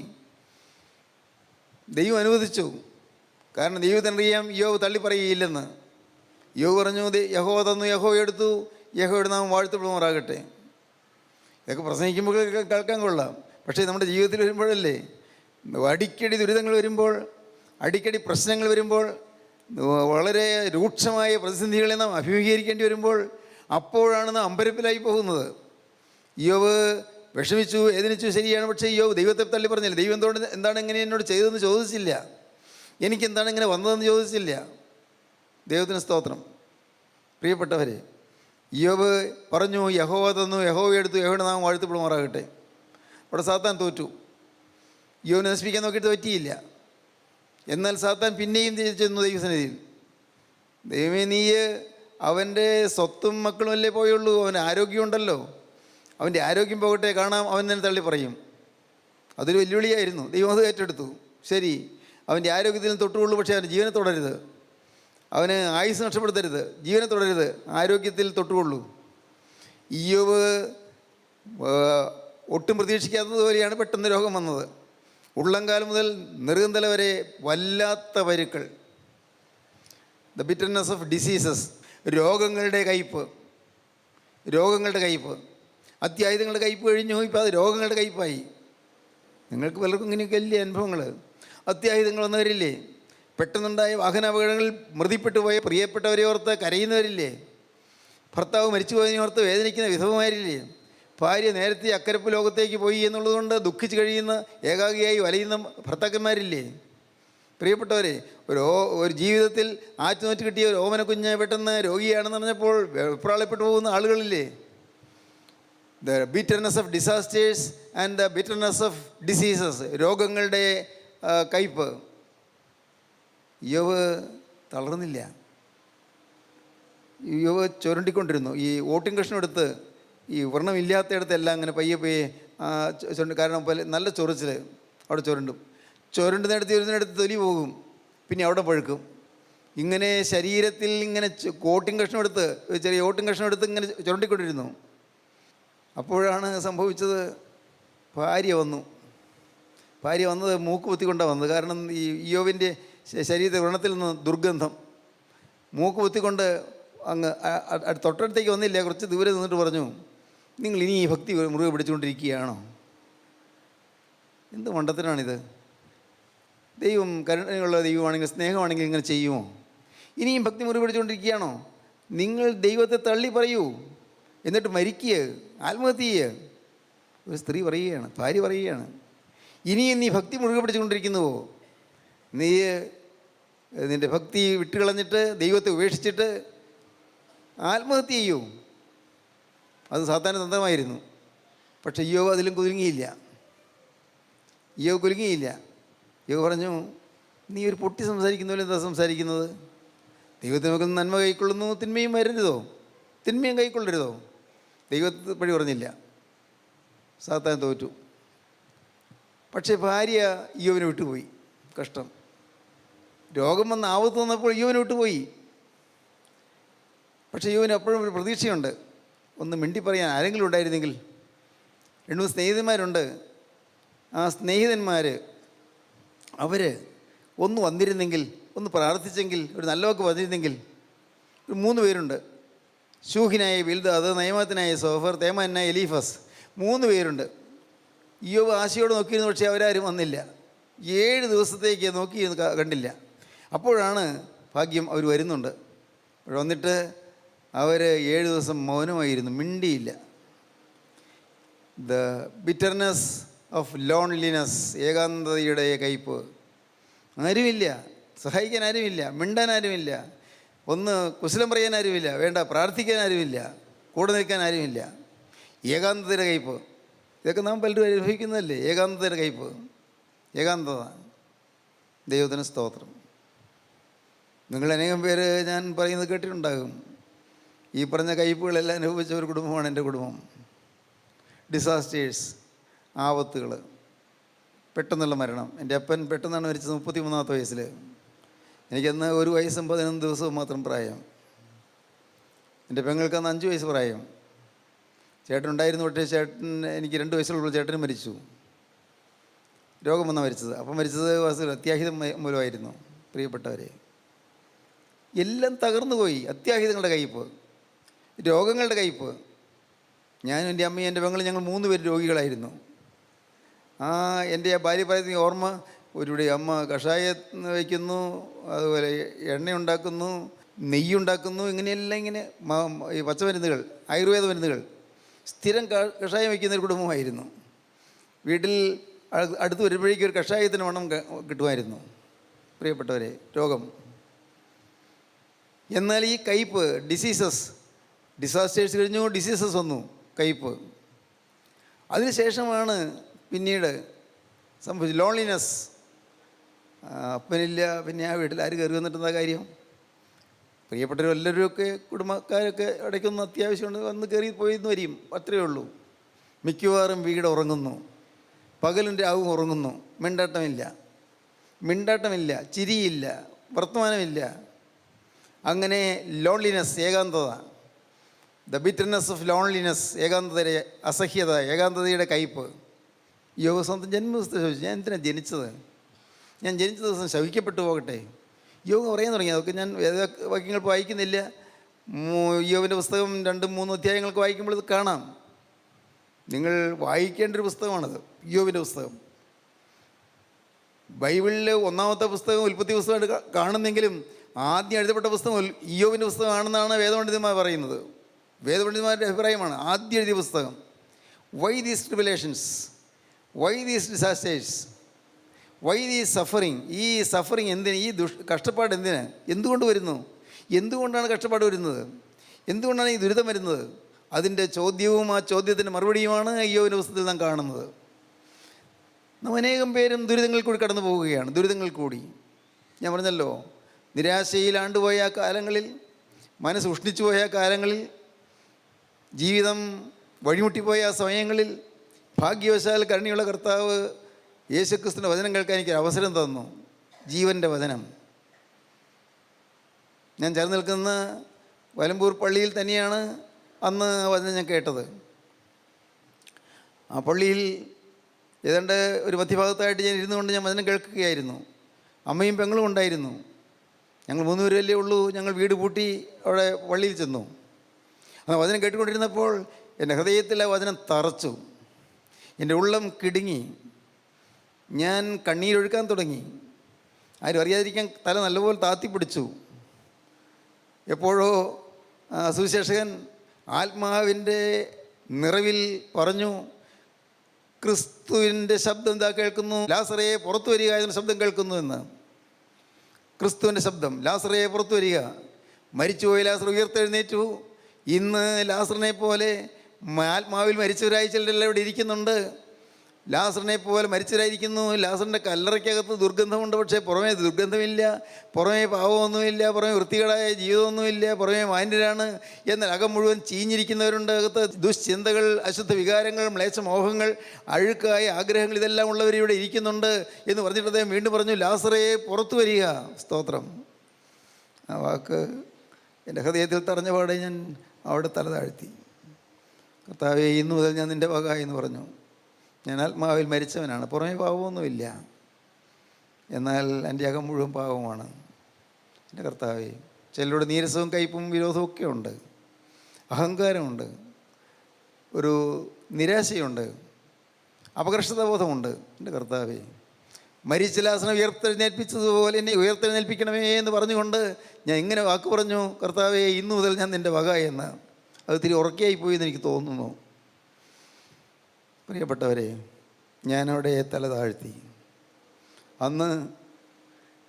ദൈവം അനുവദിച്ചു. കാരണം ദൈവത്തിനറിയാം ഇയ്യോബ് തള്ളി പറയുകയില്ലെന്ന്. ഇയ്യോബ് പറഞ്ഞു, യഹോവ തന്നു, യഹോവ എടുത്തു, യഹോവയുടെ നാമം വാഴ്ത്തപ്പെടുമാറാകട്ടെ. ഇതൊക്കെ പ്രസംഗിക്കുമ്പോൾ കേൾക്കാൻ കൊള്ളാം. പക്ഷേ നമ്മുടെ ജീവിതത്തിൽ വരുമ്പോഴല്ലേ, അടിക്കടി ദുരിതങ്ങൾ വരുമ്പോൾ, അടിക്കടി പ്രശ്നങ്ങൾ വരുമ്പോൾ, വളരെ രൂക്ഷമായ പ്രതിസന്ധികളെ നാം അഭിമുഖീകരിക്കേണ്ടി വരുമ്പോൾ, അപ്പോഴാണ് നാം അമ്പരപ്പിലായി പോകുന്നത്. ഇയ്യോബ് വിഷമിച്ചു, വേദനിച്ചു, ശരിയാണ്. പക്ഷേ ഇയ്യോബ് ദൈവത്തെ തള്ളി പറഞ്ഞില്ല. ദൈവം എന്താണ് ഇങ്ങനെ എന്നോട് ചെയ്തതെന്ന് ചോദിച്ചില്ല. എനിക്കെന്താണ് ഇങ്ങനെ വന്നതെന്ന് ചോദിച്ചില്ല. ദൈവത്തിന് സ്തോത്രം. പ്രിയപ്പെട്ടവരെ, ഇയ്യോബ് പറഞ്ഞു, യഹോവ തന്നു, യഹോവ എടുത്തു, യഹോവയുടെ നാമം വാഴ്ത്തപ്പെടുമാറാകട്ടെ. അവിടെ സാത്താൻ തോറ്റു. ഇയ്യോബിനെ നശിപ്പിക്കാൻ നോക്കിയിട്ട് പറ്റിയില്ല. എന്നാൽ സാത്താൻ പിന്നെയും ചെന്നു ദൈവസന്നിധിയിൽ. ദൈവമേ, നീ അവൻ്റെ സ്വത്തും മക്കളും അല്ലേ പോയുള്ളൂ, അവന് ആരോഗ്യമുണ്ടല്ലോ, അവൻ്റെ ആരോഗ്യം പോകട്ടെ, കാണാം, അവൻ തന്നെ തള്ളി പറയും. അതൊരു വെല്ലുവിളിയായിരുന്നു. ദൈവം അത് ഏറ്റെടുത്തു. ശരി, അവൻ്റെ ആരോഗ്യത്തിന് തൊട്ടുകൊള്ളൂ, പക്ഷേ അവൻ്റെ ജീവനെ തുടരുത്. അവന് ആയുസ് നഷ്ടപ്പെടുത്തരുത്, ജീവനെ തുടരുത്, ആരോഗ്യത്തിൽ തൊട്ടുകൊള്ളൂ. ഇയ്യോബ് ഒട്ടും പ്രതീക്ഷിക്കാത്തതുപോലെയാണ് പെട്ടെന്ന് രോഗം വന്നത്. ഉള്ളംകാലം മുതൽ നെറുകന്തല വരെ വല്ലാത്ത പരുക്കൾ. The bitterness of diseases. രോഗങ്ങളുടെ കയ്പ്. അത്യായുധങ്ങളുടെ കയ്പ് കഴിഞ്ഞു, ഇപ്പോൾ അത് രോഗങ്ങളുടെ കയ്പായി. നിങ്ങൾക്ക് പലർക്കും ഇങ്ങനെയൊക്കെ വലിയ അനുഭവങ്ങൾ. അത്യായുധങ്ങൾ വന്നവരില്ലേ? പെട്ടെന്നുണ്ടായ വാഹനാപകടങ്ങളിൽ മൃതിപ്പെട്ടു പോയ പ്രിയപ്പെട്ടവരെ ഓർത്ത് കരയുന്നവരില്ലേ? ഭർത്താവ് മരിച്ചുപോയതിനെ ഓർത്ത് വേദനിക്കുന്ന വിധവമാരില്ലേ? ഭാര്യ നേരത്തെ അക്കരപ്പ് ലോകത്തേക്ക് പോയി എന്നുള്ളതുകൊണ്ട് ദുഃഖിച്ച് കഴിയുന്ന, ഏകാഗിയായി വലയുന്ന ഭർത്താക്കന്മാരില്ലേ? പ്രിയപ്പെട്ടവരെ, ഒരു ജീവിതത്തിൽ ആറ്റുനോറ്റ് കിട്ടിയ ഒരു ഓമന കുഞ്ഞ് പെട്ടെന്ന് രോഗിയാണെന്ന് പറഞ്ഞപ്പോൾ വെപ്രാളപ്പെട്ടു പോകുന്ന ആളുകളില്ലേ? The bitterness of disasters and the bitterness of diseases. രോഗങ്ങളുടെ കയ്പ്. ഇയ്യോബ് തളർന്നില്ല. ഇയ്യോബ് ചുരണ്ടിക്കൊണ്ടിരുന്നു. ഈ വോട്ടിംഗ് കഷ്ണം എടുത്ത് ഈ വ്രണമില്ലാത്തയിടത്തെല്ലാം അങ്ങനെ പയ്യെ കാരണം നല്ല ചൊറിച്ചിൽ അവിടെ ചുരണ്ടുന്നിടത്ത് തൊലി പോകും, പിന്നെ അവിടെ പഴുക്കും. ഇങ്ങനെ ശരീരത്തിൽ ഇങ്ങനെ കോട്ടിങ് കഷ്ണം എടുത്ത്, ചെറിയ ഓട്ടിങ് കഷ്ണം എടുത്ത് ഇങ്ങനെ ചുരണ്ടിക്കൊണ്ടിരുന്നു. അപ്പോഴാണ് സംഭവിച്ചത്, ഭാര്യ വന്നത് മൂക്ക് പൊത്തിക്കൊണ്ടാണ് വന്നത്. കാരണം ഈ ഇയ്യോബിൻ്റെ ശരീരത്തെ വ്രണത്തിൽ നിന്ന് ദുർഗന്ധം. മൂക്ക് പൊത്തിക്കൊണ്ട് അങ്ങ് തൊട്ടടുത്തേക്ക് വന്നില്ല, കുറച്ച് ദൂരെ നിന്നിട്ട് പറഞ്ഞു, നിങ്ങൾ ഇനി ഈ ഭക്തി മുറുകെ പിടിച്ചുകൊണ്ടിരിക്കുകയാണോ? എന്ത് മണ്ടത്തിനാണിത്? ദൈവം കരുണയുള്ള ദൈവമാണെങ്കിൽ, സ്നേഹമാണെങ്കിൽ ഇങ്ങനെ ചെയ്യുമോ? ഇനിയും ഭക്തി മുറുകെ പിടിച്ചുകൊണ്ടിരിക്കുകയാണോ? നിങ്ങൾ ദൈവത്തെ തള്ളി പറയൂ, എന്നിട്ട് മരിക്കുക, ആത്മഹത്യ ചെയ്യുക. ഒരു സ്ത്രീ പറയുകയാണ്, ഭാര്യ പറയുകയാണ്, ഇനിയും നീ ഭക്തി മുറുകെ പിടിച്ചുകൊണ്ടിരിക്കുന്നുവോ? നീ നിൻ്റെ ഭക്തി വിട്ടുകളഞ്ഞിട്ട് ദൈവത്തെ ഉപേക്ഷിച്ചിട്ട് ആത്മഹത്യ ചെയ്യൂ. അത് സാത്താൻ്റെ തന്ത്രമായിരുന്നു. പക്ഷേ ഇയ്യോബ് അതിലും കുലുങ്ങിയില്ല. ഇയ്യോബ് പറഞ്ഞു, നീ ഒരു പൊട്ടി സംസാരിക്കുന്നവരെ എന്താ സംസാരിക്കുന്നത്? ദൈവത്തെ നമുക്ക് നന്മ കൈക്കൊള്ളുന്നു, തിന്മയും കൈക്കൊള്ളരുതോ? ദൈവത്തെ പഴി പറഞ്ഞില്ല. സാത്താൻ തോറ്റു. പക്ഷേ ഭാര്യ ഇയ്യോബിനെ വിട്ടുപോയി. കഷ്ടം. രോഗം വന്ന് ആപത്ത് വന്നപ്പോൾ ഇയ്യോബിനെ വിട്ടുപോയി. പക്ഷേ ഇയ്യോബിന് അപ്പോഴും ഒരു പ്രതീക്ഷയുണ്ട്. ഒന്ന് മിണ്ടി പറയാൻ ആരെങ്കിലും ഉണ്ടായിരുന്നെങ്കിൽ. 2 സ്നേഹിതന്മാരുണ്ട്. ആ സ്നേഹിതന്മാർ അവർ ഒന്ന് വന്നിരുന്നെങ്കിൽ, ഒന്ന് പ്രാർത്ഥിച്ചെങ്കിൽ, ഒരു നല്ല വാക്ക് പറഞ്ഞിരുന്നെങ്കിൽ. ഒരു 3 പേരുണ്ട്. ശൂഹിനായ ബിൽദാദ്, നയമാത്തിനായ സോഫർ, തേമാനായ എലീഫസ്, 3 പേരുണ്ട്. ഇയ്യോബ് ആശയോട് നോക്കിയിരുന്നു, പക്ഷേ അവരാരും വന്നില്ല. 7 ദിവസത്തേക്ക് നോക്കിയിരുന്നു, കണ്ടില്ല. അപ്പോഴാണ് ഭാഗ്യം, അവർ വരുന്നുണ്ട്. വന്നിട്ട് അവർ 7 ദിവസം മൗനമായിരുന്നു, മിണ്ടിയില്ല. ദ ബിറ്റർനെസ് ഓഫ് ലോൺലിനെസ്, ഏകാന്തതയുടെ കയ്പ്. ആരുമില്ല, സഹായിക്കാൻ ആരുമില്ല, മിണ്ടാൻ ആരുമില്ല, ഒന്ന് കുശലം പറയാൻ ആരുമില്ല, വേണ്ട പ്രാർത്ഥിക്കാൻ ആരുമില്ല, കൂടെ നിൽക്കാൻ ആരുമില്ല. ഏകാന്തതയുടെ കയ്പ്, ഇതൊക്കെ നാം പലരും അനുഭവിക്കുന്നതല്ലേ, ഏകാന്തതയുടെ കയ്പ്, ഏകാന്തത. ദൈവത്തിന് സ്തോത്രം. നിങ്ങൾ അനേകം പേര് ഞാൻ പറയുന്നത് കേട്ടിട്ടുണ്ടാകും. ഈ പറഞ്ഞ കയ്പുകളെല്ലാം അനുഭവിച്ച ഒരു കുടുംബമാണ് എൻ്റെ കുടുംബം. ഡിസാസ്റ്റേഴ്സ്, ആപത്തുകൾ, പെട്ടെന്നുള്ള മരണം. എൻ്റെ അപ്പൻ പെട്ടെന്നാണ് മരിച്ചത് 33-ാമത്തെ വയസ്സിൽ. എനിക്കന്ന് 1 വയസ്സും 11 ദിവസവും മാത്രം പ്രായം. എൻ്റെ പെങ്ങൾക്ക് അന്ന് 5 വയസ്സ് പ്രായം. ചേട്ടൻ ഉണ്ടായിരുന്നു, പക്ഷേ ചേട്ടൻ, എനിക്ക് 2 വയസ്സുള്ള ചേട്ടനും മരിച്ചു. രോഗം വന്നാണ് മരിച്ചത്. അപ്പം മരിച്ചത് അത്യാഹിതം മൂലമായിരുന്നു. പ്രിയപ്പെട്ടവരെ, എല്ലാം തകർന്നു പോയി. അത്യാഹിതങ്ങളുടെ കയ്പ്, രോഗങ്ങളുടെ കയ്പ്. ഞാനും എൻ്റെ അമ്മയും എൻ്റെ പെങ്ങളും ഞങ്ങൾ 3 പേര് രോഗികളായിരുന്നു. എൻ്റെ ഭാര്യ പറയുന്ന ഓർമ്മ, ഒരുവിടെ അമ്മ കഷായം വയ്ക്കുന്നു, അതുപോലെ എണ്ണ ഉണ്ടാക്കുന്നു, നെയ്യുണ്ടാക്കുന്നു, ഇങ്ങനെയെല്ലാം ഇങ്ങനെ ഈ പച്ചമരുന്നുകൾ, ആയുർവേദ മരുന്നുകൾ, സ്ഥിരം കഷായം വയ്ക്കുന്നൊരു കുടുംബമായിരുന്നു. വീട്ടിൽ അടുത്ത് വരുമ്പോഴേക്കും ഒരു കഷായത്തിന് മണം കിട്ടുമായിരുന്നു. പ്രിയപ്പെട്ടവരെ, രോഗം. എന്നാൽ ഈ കയ്പ്, ഡിസാസ്റ്റേഴ്സ് കഴിഞ്ഞു, ഡിസീസസ് വന്നു, കയ്പ്. അതിനുശേഷമാണ് പിന്നീട് സംഭവിച്ചു ലോൺലിനെസ്. അപ്പനില്ല, പിന്നെ ആ വീട്ടിൽ ആര് കയറി വന്നിട്ടെന്താ കാര്യം? പ്രിയപ്പെട്ടവരും എല്ലാവരുമൊക്കെ കുടുംബക്കാരൊക്കെ ഇടയ്ക്കൊന്ന് അത്യാവശ്യമുണ്ട്, വന്ന് കയറി പോയിന്ന് വരും, അത്രയേ ഉള്ളൂ. മിക്കവാറും വീട് ഉറങ്ങുന്നു, പകലും രാവും ഉറങ്ങുന്നു, മിണ്ടാട്ടമില്ല, ചിരിയില്ല, വർത്തമാനമില്ല. അങ്ങനെ ലോൺലിനെസ്, ഏകാന്തത. ദ ബിറ്റർനെസ് ഓഫ് ലോൺലിനെസ്, ഏകാന്തതയുടെ അസഹ്യത, ഏകാന്തതയുടെ കയ്പ്. യോബ് സ്വന്തം ജന്മദിവസത്തെ ശവിച്ചു. ഞാൻ എന്തിനാണ് ജനിച്ചത്? ഞാൻ ജനിച്ച ദിവസം ശവിക്കപ്പെട്ടു പോകട്ടെ. യോബ് പറയാൻ തുടങ്ങി. അതൊക്കെ ഞാൻ വേദവാക്യങ്ങൾ വായിക്കുന്നില്ല. യോബിൻ്റെ പുസ്തകം 2-3 അധ്യായങ്ങൾക്ക് വായിക്കുമ്പോൾ ഇത് കാണാം. നിങ്ങൾ വായിക്കേണ്ട ഒരു പുസ്തകമാണത്, യോബിൻ്റെ പുസ്തകം. ബൈബിളിൽ 1-ാമത്തെ പുസ്തകം ഉൽപ്പത്തി പുസ്തകമായിട്ട് കാണുന്നെങ്കിലും ആദ്യം എഴുതപ്പെട്ട പുസ്തകം ഇയ്യോബിൻ്റെ പുസ്തകമാണെന്നാണ് വേദപണ്ഡിതന്മാർ പറയുന്നത്. വേദപണ്ഡിതന്മാരുടെ അഭിപ്രായമാണ് ആദ്യം എഴുതിയ പുസ്തകം. Y these tribulations, Y these disasters, Y these suffering. ഈ സഫറിങ് എന്തിന്? ഈ കഷ്ടപ്പാട് എന്തിന്? എന്തുകൊണ്ട് വരുന്നു? എന്തുകൊണ്ടാണ് കഷ്ടപ്പാട് വരുന്നത്? എന്തുകൊണ്ടാണ് ഈ ദുരിതം വരുന്നത്? അതിൻ്റെ ചോദ്യവും ആ ചോദ്യത്തിൻ്റെ മറുപടിയുമാണ് ഇയ്യോബിൻ്റെ പുസ്തകത്തിൽ നാം കാണുന്നത്. നാം അനേകം പേരും ദുരിതങ്ങൾ കൂടി കടന്നു പോവുകയാണ്. ദുരിതങ്ങൾ കൂടി, ഞാൻ പറഞ്ഞല്ലോ, നിരാശയിലാണ്ടുപോയ ആ കാലങ്ങളിൽ, മനസ്സ് ഉഷ്ണിച്ചു പോയ ആ കാലങ്ങളിൽ, ജീവിതം വഴിമുട്ടിപ്പോയ ആ സമയങ്ങളിൽ ഭാഗ്യവശാൽ കരുണയുള്ള കർത്താവ് യേശുക്രിസ്തുവിൻ്റെ വചനം കേൾക്കാൻ എനിക്ക് അവസരം തന്നു. ജീവൻ്റെ വചനം. ഞാൻ ചേർന്ന് നിൽക്കുന്ന വലമ്പൂർ പള്ളിയിൽ തന്നെയാണ് അന്ന് വചനം ഞാൻ കേട്ടത്. ആ പള്ളിയിൽ ഏതാണ്ട് ഒരു മധ്യഭാഗത്തായിട്ട് ഞാൻ ഇരുന്നു കൊണ്ട് ഞാൻ വചനം കേൾക്കുകയായിരുന്നു. അമ്മയും പെങ്ങളും ഉണ്ടായിരുന്നു. ഞങ്ങൾ 3 പേരല്ലേ ഉള്ളൂ. ഞങ്ങൾ വീട് പൂട്ടി അവിടെ പള്ളിയിൽ ചെന്നു. ആ വചനം കേട്ടുകൊണ്ടിരുന്നപ്പോൾ എൻ്റെ ഹൃദയത്തിൽ ആ വചനം തറച്ചു. എൻ്റെ ഉള്ളം കിടുങ്ങി. ഞാൻ കണ്ണീരൊഴുക്കാൻ തുടങ്ങി. ആരും അറിയാതിരിക്കാൻ തല നല്ലപോലെ താത്തിപ്പിടിച്ചു. എപ്പോഴോ സുവിശേഷകൻ ആത്മാവിൻ്റെ നിറവിൽ പറഞ്ഞു, ക്രിസ്തുവിൻ്റെ ശബ്ദം എന്താ കേൾക്കുന്നു? ലാസറേ പുറത്തു വരിക എന്ന ശബ്ദം കേൾക്കുന്നു എന്ന്. ക്രിസ്തുവിൻ്റെ ശബ്ദം, ലാസറേ പുറത്തു വരിക. മരിച്ചുപോയ ലാസർ ഉയർത്തെഴുന്നേറ്റു. ഇന്ന് ലാസറിനെ പോലെ ആത്മാവിൽ മരിച്ചവരായി ചിലരെല്ലാം ഇവിടെ ഇരിക്കുന്നുണ്ട്. ലാസറിനെ പോലെ മരിച്ചവരായിരിക്കുന്നു. ലാസറിൻ്റെ കല്ലറയ്ക്കകത്ത് ദുർഗന്ധമുണ്ട്, പക്ഷേ പുറമേ ദുർഗന്ധമില്ല, പുറമേ പാവമൊന്നുമില്ല, പുറമേ വൃത്തികേടായ ജീവിതമൊന്നുമില്ല, പുറമേ മാന്യരാണ്. എന്നാൽ അകം മുഴുവൻ ചീഞ്ഞിരിക്കുന്നവരുണ്ട്. അകത്ത് ദുശ്ചിന്തകൾ, അശുദ്ധ വികാരങ്ങൾ, മ്ലേച്ഛമോഹങ്ങൾ, അഴുക്കായ ആഗ്രഹങ്ങൾ, ഇതെല്ലാം ഉള്ളവരിവിടെ ഇരിക്കുന്നുണ്ട് എന്ന് പറഞ്ഞിട്ട് അദ്ദേഹം വീണ്ടും പറഞ്ഞു, ലാസറേ പുറത്തു വരിക. സ്തോത്രം. ആ വാക്ക് എൻ്റെ ഹൃദയത്തിൽ തറഞ്ഞ പാടെ ഞാൻ അവിടെ തല താഴ്ത്തി. കർത്താവേ, ഇന്നു മുതൽ ഞാൻ നിൻ്റെ വക എന്ന് പറഞ്ഞു. ഞാൻ ആത്മാവിൽ മരിച്ചവനാണ്, പുറമേ പാവമൊന്നുമില്ല, എന്നാൽ എൻ്റെ അകം മുഴുവൻ പാവമാണ്. എൻ്റെ കർത്താവേ, ചിലരുടെ നീരസവും കയ്പും വിരോധവും ഒക്കെ ഉണ്ട്. അഹങ്കാരമുണ്ട്, ഒരു നിരാശയുണ്ട്, അപകർഷതാബോധമുണ്ട്. എൻ്റെ കർത്താവേ, മരിച്ച ലാസറിനെ ഉയർത്തെഴുന്നേൽപ്പിച്ചതുപോലെ എന്നെ ഉയർത്തെഴുന്നേൽപ്പിക്കണമേ എന്ന് പറഞ്ഞുകൊണ്ട് ഞാൻ ഇങ്ങനെ വാക്ക് പറഞ്ഞു, കർത്താവേ ഇന്നു മുതൽ ഞാൻ നിൻ്റെ വക എന്ന്. അത് തിരി ഉറക്കെയായി പോയി എന്ന് എനിക്ക് തോന്നുന്നു. പ്രിയപ്പെട്ടവരെ, ഞാനവിടെ തല താഴ്ത്തി. അന്ന്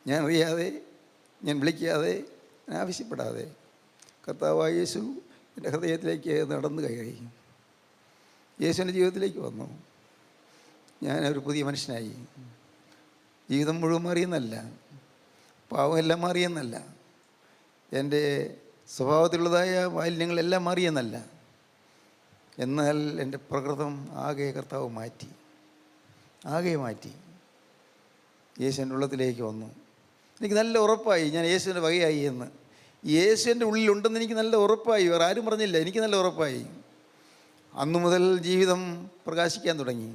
ഞാൻ അറിയാതെ, ഞാൻ വിളിക്കാതെ, ഞാൻ ആവശ്യപ്പെടാതെ കർത്താവായ യേശു എൻ്റെ ഹൃദയത്തിലേക്ക് നടന്നു കയറി. യേശുവിൻ്റെ ജീവിതത്തിലേക്ക് വന്നു. ഞാനൊരു പുതിയ മനുഷ്യനായി. ജീവിതം മുഴുവൻ മാറിയെന്നല്ല, പാവമെല്ലാം മാറിയെന്നല്ല, എൻ്റെ സ്വഭാവത്തിലുള്ളതായ മാലിന്യങ്ങളെല്ലാം മാറിയെന്നല്ല, എന്നാൽ എൻ്റെ പ്രകൃതം ആകെ കർത്താവ് മാറ്റി, ആകെ മാറ്റി. യേശുവിൻ്റെ ഉള്ളത്തിലേക്ക് വന്നു. എനിക്ക് നല്ല ഉറപ്പായി ഞാൻ യേശുവിൻ്റെ വകയായി എന്ന്. യേശുവിൻ്റെ ഉള്ളിലുണ്ടെന്ന് എനിക്ക് നല്ല ഉറപ്പായി. വേറെ ആരും പറഞ്ഞില്ല, എനിക്ക് നല്ല ഉറപ്പായി. അന്നു മുതൽ ജീവിതം പ്രകാശിക്കാൻ തുടങ്ങി.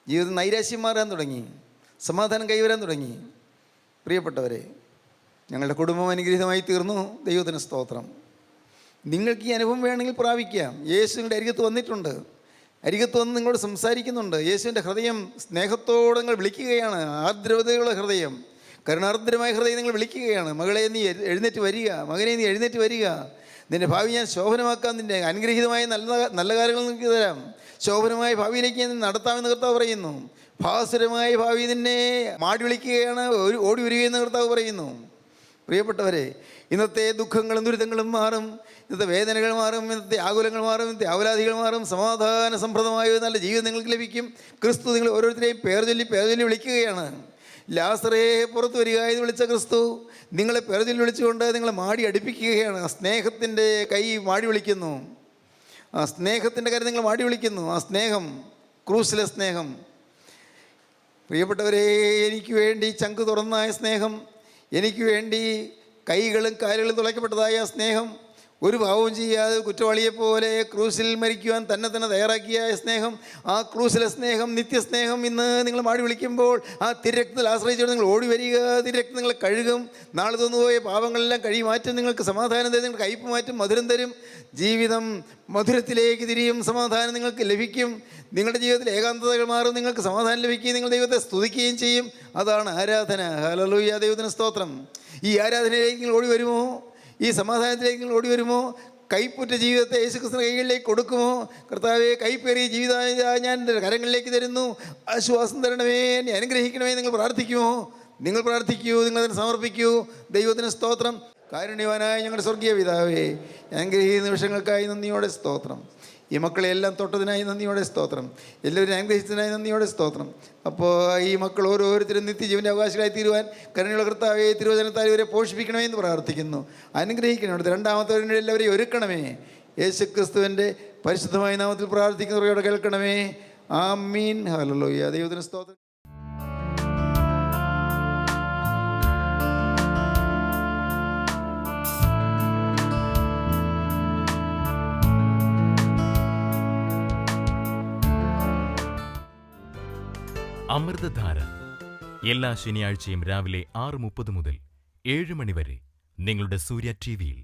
ജീവിതം നൈരാശ്യം മാറാൻ തുടങ്ങി, സമാധാനം കൈവരാൻ തുടങ്ങി. പ്രിയപ്പെട്ടവരെ, ഞങ്ങളുടെ കുടുംബം അനുഗ്രഹീതമായി തീർന്നു. ദൈവത്തിന് സ്തോത്രം. നിങ്ങൾക്ക് ഈ അനുഭവം വേണമെങ്കിൽ പ്രാപിക്കാം. യേശു നിങ്ങളുടെ അരികത്ത് വന്നിട്ടുണ്ട്, അരികത്ത് വന്ന് നിങ്ങളോട് സംസാരിക്കുന്നുണ്ട്. യേശുവിൻ്റെ ഹൃദയം സ്നേഹത്തോടെ നിങ്ങൾ വിളിക്കുകയാണ്. ആർദ്രതയുള്ള ഹൃദയം, കരുണാർദ്രമായ ഹൃദയം നിങ്ങൾ വിളിക്കുകയാണ്. മകളെ നീ എഴുന്നേറ്റ് വരിക, മകനെ നീ എഴുന്നേറ്റ് വരിക, നിൻ്റെ ഭാവി ഞാൻ ശോഭനമാക്കാം, നിൻ്റെ അനുഗ്രഹീതമായ നല്ല കാര്യങ്ങൾ നിങ്ങൾക്ക് തരാം, ശോഭനമായ ഭാവിയിലേക്ക് ഞാൻ നടത്താമെന്ന് കർത്താവ് പറയുന്നു. ഭാസുരമായ ഭാവി നിന്നെ മാടി വിളിക്കുകയാണ്, ഓടി വരികയെന്ന് കർത്താവ് പറയുന്നു. പ്രിയപ്പെട്ടവരെ, ഇന്നത്തെ ദുഃഖങ്ങളും ദുരിതങ്ങളും മാറും, ഇന്നത്തെ വേദനകൾ മാറും, ഇന്നത്തെ ആകുലങ്ങൾ മാറും, ഇന്നത്തെ അവലാദികൾ മാറും. സമാധാന സംപ്രദമായ ഒരു നല്ല ജീവിതം നിങ്ങൾക്ക് ലഭിക്കും. ക്രിസ്തു നിങ്ങൾ ഓരോരുത്തരെയും പേർ ചൊല്ലി വിളിക്കുകയാണ്. ലാസറേ പുറത്തു വരിക എന്ന് വിളിച്ച ക്രിസ്തു നിങ്ങളെ പേർ ചൊല്ലി വിളിച്ചുകൊണ്ട് നിങ്ങളെ മാടി അടുപ്പിക്കുകയാണ്. ആ സ്നേഹത്തിൻ്റെ കൈ മാടി വിളിക്കുന്നു, ആ സ്നേഹത്തിൻ്റെ കാര്യം നിങ്ങൾ മാടി വിളിക്കുന്നു. ആ സ്നേഹം, ക്രൂസിലെ സ്നേഹം. പ്രിയപ്പെട്ടവരെ, എനിക്ക് വേണ്ടി ചങ്ക് തുറന്നായ സ്നേഹം, എനിക്ക് വേണ്ടി കൈകളും കാലുകളും തുളയ്ക്കപ്പെട്ടതായ സ്നേഹം, ഒരു ഭാവവും ചെയ്യാതെ കുറ്റവാളിയെപ്പോലെ ക്രൂസിൽ മരിക്കുവാൻ തന്നെ തയ്യാറാക്കിയ സ്നേഹം, ആ ക്രൂസിലെ സ്നേഹം, നിത്യസ്നേഹം ഇന്ന് നിങ്ങൾ മാടി വിളിക്കുമ്പോൾ ആ തിരക്തത്തിൽ ആശ്രയിച്ചുകൊണ്ട് നിങ്ങൾ ഓടി വരിക. തിരക്തം നിങ്ങളെ കഴുകും. നാളെ തോന്നുപോയ പാപങ്ങളെല്ലാം കഴുകി മാറ്റും. നിങ്ങൾക്ക് സമാധാനം തരും, നിങ്ങൾക്ക് കയ്പ് മാറ്റും, മധുരം തരും. ജീവിതം മധുരത്തിലേക്ക് തിരിയും, സമാധാനം നിങ്ങൾക്ക് ലഭിക്കും. നിങ്ങളുടെ ജീവിതത്തിൽ ഏകാന്തതകൾ മാറും, നിങ്ങൾക്ക് സമാധാനം ലഭിക്കുകയും നിങ്ങൾ ദൈവത്തെ സ്തുതിക്കുകയും ചെയ്യും. അതാണ് ആരാധന. ഹല്ലേലൂയ, ദൈവത്തിന് സ്തോത്രം. ഈ ആരാധനയിലേക്ക് നിങ്ങൾ ഓടി വരുമോ? ഈ സമാധാനത്തിലേക്ക് നിങ്ങൾ ഓടി വരുമോ? കൈപ്പുറ്റ ജീവിതത്തെ യേശുക്രിസ്തുവിന്റെ കൈകളിലേക്ക് കൊടുക്കുമോ? കർത്താവേ, കൈപ്പേറിയ ജീവിതം ഞാൻ എൻ്റെ കരങ്ങളിലേക്ക് തരുന്നു, ആശ്വാസം തരണമേ, എന്നെ അനുഗ്രഹിക്കണമേ നിങ്ങൾ പ്രാർത്ഥിക്കുമോ? നിങ്ങൾ പ്രാർത്ഥിക്കൂ, നിങ്ങളതിനെ സമർപ്പിക്കൂ. ദൈവത്തിന് സ്തോത്രം. കാരുണ്യവാനായ ഞങ്ങളുടെ സ്വർഗീയ പിതാവേ, അനുഗ്രഹീത നിമിഷങ്ങൾക്കായി നന്ദിയോടെ സ്തോത്രം. ഈ മക്കളെല്ലാം തൊട്ടതിനായി നന്ദിയോടെ സ്തോത്രം. എല്ലാവരും അനുഗ്രഹിച്ചതിനായി നന്ദിയോടെ സ്തോത്രം. അപ്പോൾ ഈ മക്കൾ ഓരോരുത്തരും നിത്യജീവൻ്റെ അവകാശികളായി തീരുവാൻ കരുണയുള്ള കർത്താവേ, തിരുവചനത്താൽ ഇവരെ പോഷിപ്പിക്കണമേ എന്ന് പ്രാർത്ഥിക്കുന്നു. അനുഗ്രഹിക്കണം. അടുത്ത രണ്ടാമത്തെ എല്ലാവരെയും ഒരുക്കണമേ. യേശുക്രിസ്തുവിൻ്റെ പരിശുദ്ധമായ നാമത്തിൽ പ്രാർത്ഥിക്കുന്നവരോട് കേൾക്കണമേ. ആമീൻ. ഹല്ലേലൂയ, ദൈവത്തിന് സ്തോത്രം. അമൃതധാര എല്ലാ ശനിയാഴ്ചയും രാവിലെ 6:30 മുതൽ 7 മണി വരെ നിങ്ങളുടെ സൂര്യ TV-യിൽ.